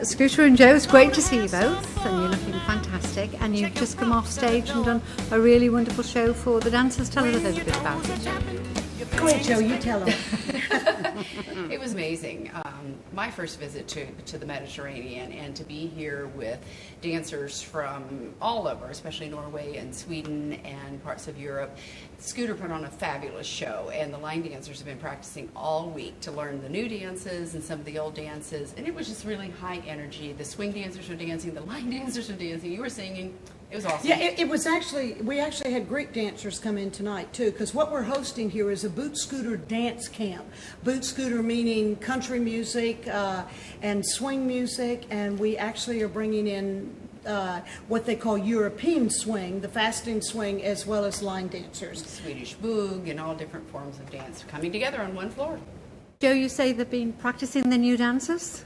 Scooter and Joe, it's great to see you both, and you're looking fantastic, and you've just come off stage and done a really wonderful show for the dancers. Tell us a little bit about it. Go ahead, Joe, you tell them. It was amazing. My first visit to the Mediterranean, and to be here with dancers from all over, especially Norway and Sweden and parts of Europe. Scooter put on a fabulous show, and the line dancers have been practicing all week to learn the new dances and some of the old dances, and it was just really high energy. The swing dancers were dancing, the line dancers were dancing, you were singing. It was awesome. Yeah, it was actually, we actually had Greek dancers come in tonight too, because what we're hosting here is a boot scooter dance camp. Boot scooter meaning country music and swing music, and we actually are bringing in what they call European swing, the fasting swing, as well as line dancers. Swedish boog and all different forms of dance coming together on one floor. Joe, you say they've been practicing the new dances?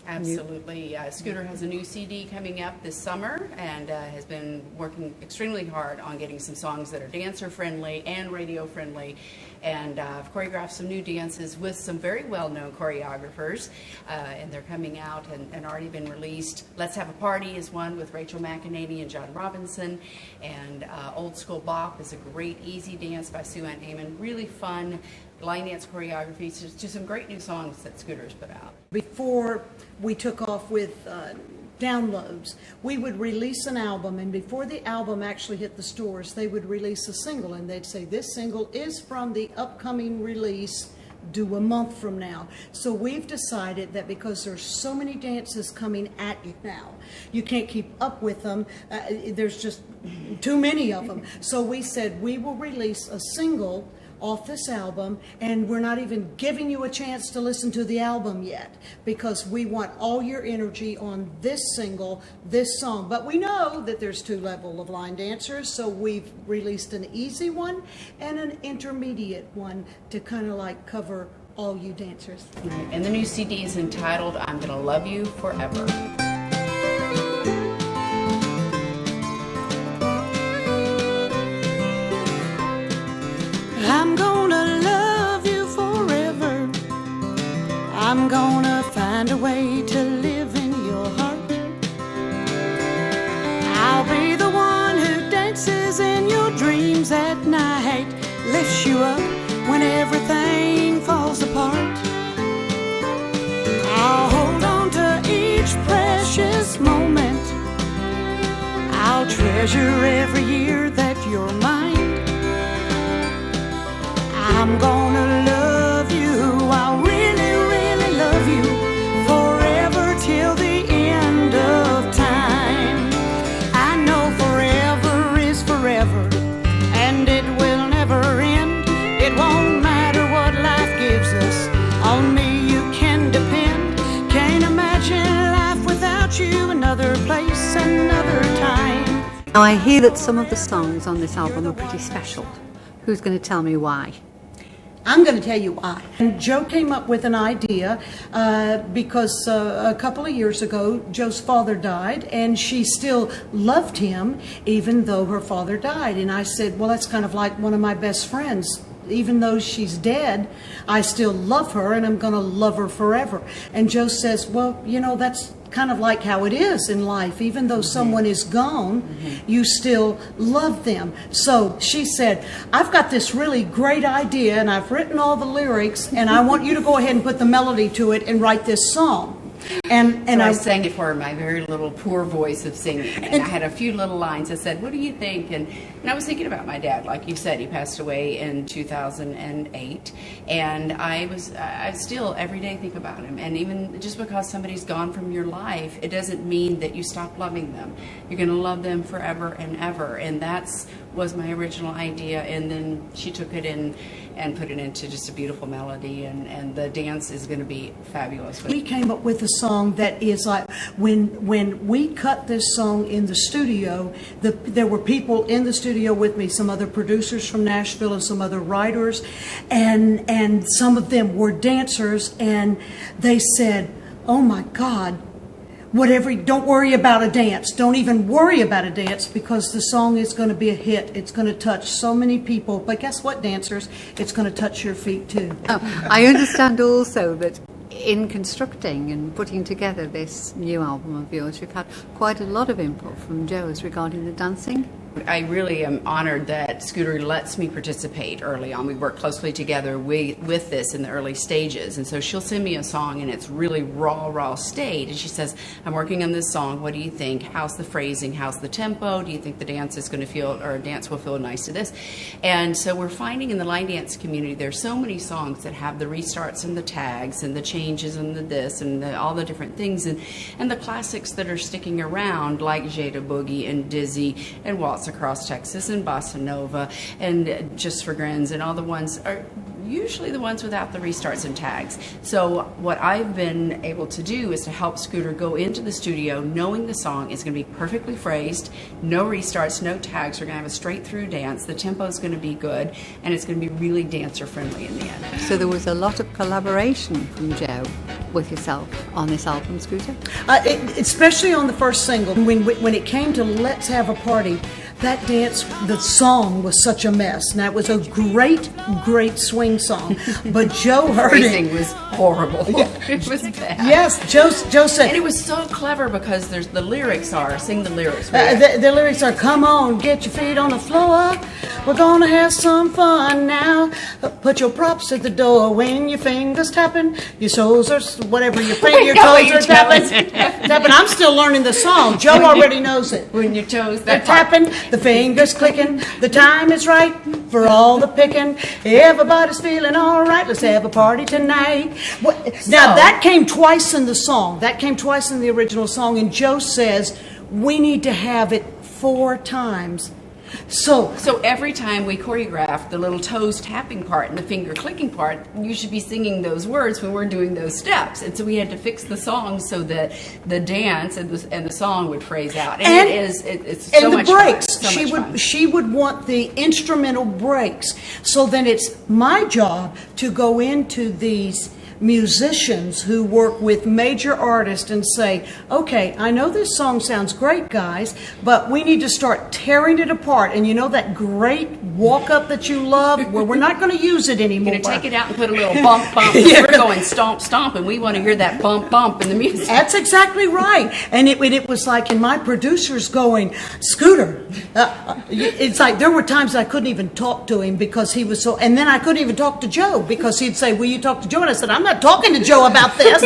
Absolutely. Scooter has a new CD coming up this summer, and has been working extremely hard on getting some songs that are dancer friendly and radio friendly, and choreographed some new dances with some very well-known choreographers, and they're coming out and already been released. Let's Have a Party is one with Rachel McEnany and John Robinson, and Old School Bop is a great easy dance by Sue Ann Amon. Really fun line dance choreography, just some great new songs that Scooter's put out. Before we took off with downloads, we would release an album, and before the album actually hit the stores, they would release a single, and they'd say, this single is from the upcoming release due a month from now. So we've decided that because there's so many dances coming at you now, you can't keep up with them. There's just too many of them. So we said we will release a single off this album, and we're not even giving you a chance to listen to the album yet, because we want all your energy on this single, this song. But we know that there's two levels of line dancers, so we've released an easy one and an intermediate one to kind of like cover all you dancers. And the new CD is entitled I'm Gonna Love You Forever. I'm gonna love you forever. I'm gonna find a way to live in your heart. I'll be the one who dances in your dreams at night, lifts you up when everything falls apart. I'll hold on to each precious moment. I'll treasure every year that you're mine. I'm gonna love you, I'll really, really love you forever till the end of time. I know forever is forever, and it will never end. It won't matter what life gives us, on me you can depend. Can't imagine life without you, another place, another time. Now I hear that some of the songs on this album are pretty special. Who's going to tell me why? I'm going to tell you why. And Joe came up with an idea because a couple of years ago, Joe's father died, and she still loved him even though her father died. And I said, well, that's kind of like one of my best friends. Even though she's dead, I still love her, and I'm going to love her forever. And Joe says, well, you know, that's kind of like how it is in life. Even though someone is gone, you still love them. So she said, I've got this really great idea, and I've written all the lyrics, and I want you to go ahead and put the melody to it and write this song. And so I sang it for her in my very little poor voice of singing, and I had a few little lines. I said, what do you think? And I was thinking about my dad. Like you said, he passed away in 2008, and I still every day think about him. And even just because somebody's gone from your life, it doesn't mean that you stop loving them. You're going to love them forever and ever, and that's was my original idea. And then she took it in and put it into just a beautiful melody, and the dance is going to be fabulous. We came up with a song that is like, when we cut this song in the studio, there were people in the studio with me, some other producers from Nashville and some other writers, and some of them were dancers, and they said, oh my God, don't worry about a dance. Don't even worry about a dance, because the song is going to be a hit. It's going to touch so many people. But guess what, dancers? It's going to touch your feet too. I understand also that in constructing and putting together this new album of yours, you've had quite a lot of input from Joe's regarding the dancing. I really am honored that Scooter lets me participate early on. We work closely together with this in the early stages. And so she'll send me a song in its really raw state. And she says, I'm working on this song. What do you think? How's the phrasing? How's the tempo? Do you think the dance is going to feel, or a dance will feel nice to this? And so we're finding in the line dance community, there's so many songs that have the restarts and the tags and the changes and the this and all the different things. And the classics that are sticking around, like Jada Boogie and Dizzy and Waltz Across Texas and Bossa Nova and Just for Grins, and all the ones are usually the ones without the restarts and tags. So what I've been able to do is to help Scooter go into the studio knowing the song is going to be perfectly phrased, no restarts, no tags. We're going to have a straight through dance. The tempo is going to be good, and it's going to be really dancer friendly in the end. So there was a lot of collaboration from Joe with yourself on this album, Scooter? Especially on the first single. When it came to Let's Have a Party, that dance, the song was such a mess. Now, it was a great swing song, but Joe heard it. Phrasing was horrible. Yeah. It was bad. Yes, Joe said. And it was so clever because there's the lyrics are, sing the lyrics. The lyrics are, come on, get your feet on the floor. We're gonna have some fun now. Put your props at the door when your fingers tapping, your toes are, whatever, your toes are tapping. I'm still learning the song. Joe already knows it. When your toes, they're tapping. The fingers clicking, the time is right for all the picking. Everybody's feeling all right. Let's have a party tonight. Now that came twice in the song. That came twice in the original song. And Joe says we need to have it 4 times. So every time we choreograph the little toes tapping part and the finger clicking part, you should be singing those words when we're doing those steps. And so we had to fix the song so that the dance and the song would phrase out. And it's so much breaks. Fun. She would want the instrumental breaks. So then it's my job to go into these musicians who work with major artists and say, okay, I know this song sounds great, guys, but we need to start tearing it apart. And you know that great walk-up that you love? Well, we're not going to use it anymore. You're going to take it out and put a little bump. Yeah. We're going stomp, and we want to hear that bump in the music. That's exactly right. And it was like, and my producer's going, Scooter, it's like there were times I couldn't even talk to him because he was so, and then I couldn't even talk to Joe because he'd say, will you talk to Joe? And I said, I'm not talking to Joe about this.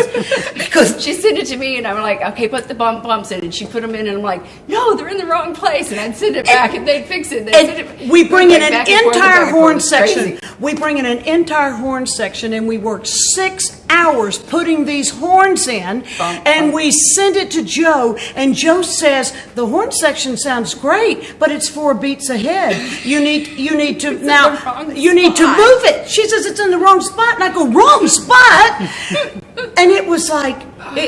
Because she sent it to me and I'm like, okay, put the bumps in, and she put them in and I'm like, no, they're in the wrong place, and I'd send it back and they'd fix it. We bring in an entire horn section. We bring in an entire horn section and we work 6 hours putting these horns in, and we send it to Joe, and Joe says the horn section sounds great, but it's 4 beats ahead. You need to move it. She says it's in the wrong spot, and I go, wrong spot. And it was like but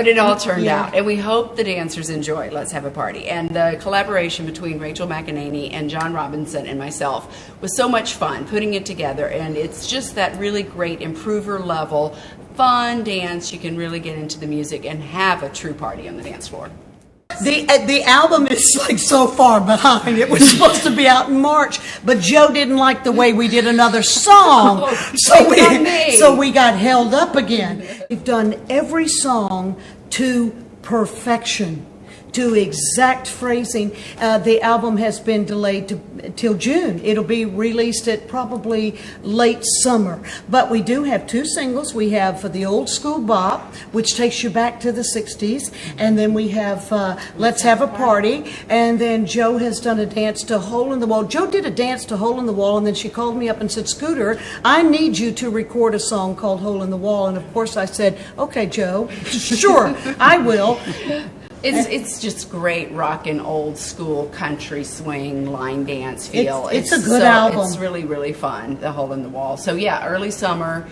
it all turned out, and we hope the dancers enjoy Let's Have a Party. And the collaboration between Rachel McEnany and John Robinson and myself was so much fun putting it together, and it's just that really great improver level fun dance. You can really get into the music and have a true party on the dance floor. The album is like so far behind. It was supposed to be out in March, but Joe didn't like the way we did another song, so we got held up again. We've done every song to perfection, to exact phrasing. The album has been delayed till June. It'll be released at probably late summer. But we do have 2 singles. We have The Old School Bop, which takes you back to the 60s. And then we have Let's Have a Party. And then Joe has done a dance to Hole in the Wall. Joe did a dance to Hole in the Wall, and then she called me up and said, Scooter, I need you to record a song called Hole in the Wall. And of course I said, okay, Joe, sure, I will. It's just great rockin' old school country swing line dance feel. It's a good album. It's really, really fun, The Hole in the Wall. So yeah, early summer,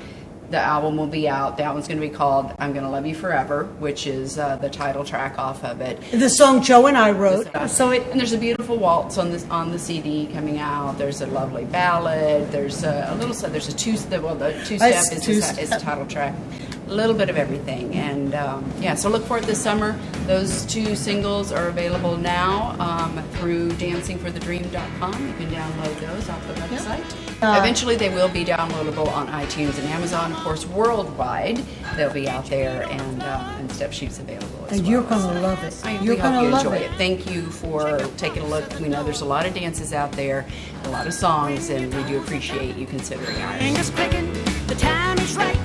the album will be out. The album's going to be called I'm Gonna Love You Forever, which is the title track off of it. The song Joe and I wrote. And there's a beautiful waltz on the CD coming out. There's a lovely ballad. There's a two-step. Well, the two-step is the title track. a little bit of everything. And yeah, so look for it this summer. Those 2 singles are available now through dancingforthedream.com. You can download those off the website. Eventually they will be downloadable on iTunes and Amazon, of course, worldwide. They'll be out there, and step sheets available as well. And you're going to love it. We hope you enjoy it. Thank you for taking a look. We know there's a lot of dances out there, a lot of songs, and we do appreciate you considering ours. Fingers clicking, the time is right.